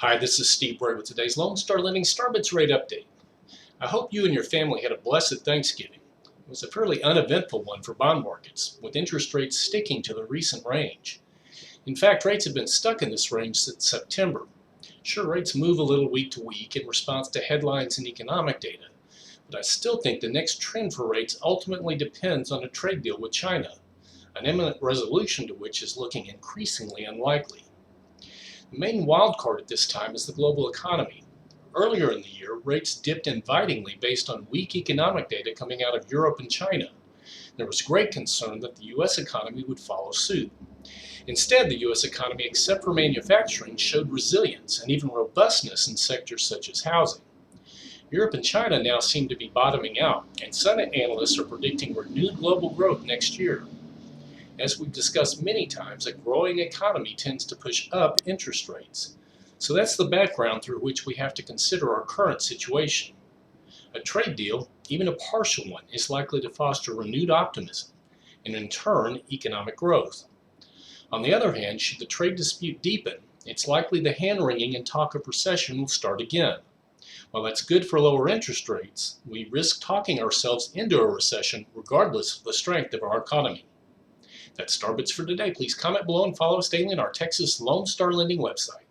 Hi, this is Steve Bray with today's Lone Star Lending Starbits Rate Update. I hope you and your family had a blessed Thanksgiving. It was a fairly uneventful one for bond markets, with interest rates sticking to the recent range. In fact, rates have been stuck in this range since September. Sure, rates move a little week to week in response to headlines and economic data, but I still think the next trend for rates ultimately depends on a trade deal with China, an imminent resolution to which is looking increasingly unlikely. The main wild card at this time is the global economy. Earlier in the year, rates dipped invitingly based on weak economic data coming out of Europe and China. There was great concern that the U.S. economy would follow suit. Instead, the U.S. economy, except for manufacturing, showed resilience and even robustness in sectors such as housing. Europe and China now seem to be bottoming out, and some analysts are predicting renewed global growth next year. As we've discussed many times, a growing economy tends to push up interest rates. So that's the background through which we have to consider our current situation. A trade deal, even a partial one, is likely to foster renewed optimism and in turn economic growth. On the other hand, should the trade dispute deepen, it's likely the hand-wringing and talk of recession will start again. While that's good for lower interest rates, we risk talking ourselves into a recession regardless of the strength of our economy. That's Starbits for today. Please comment below and follow us daily on our Texas Lone Star Lending website.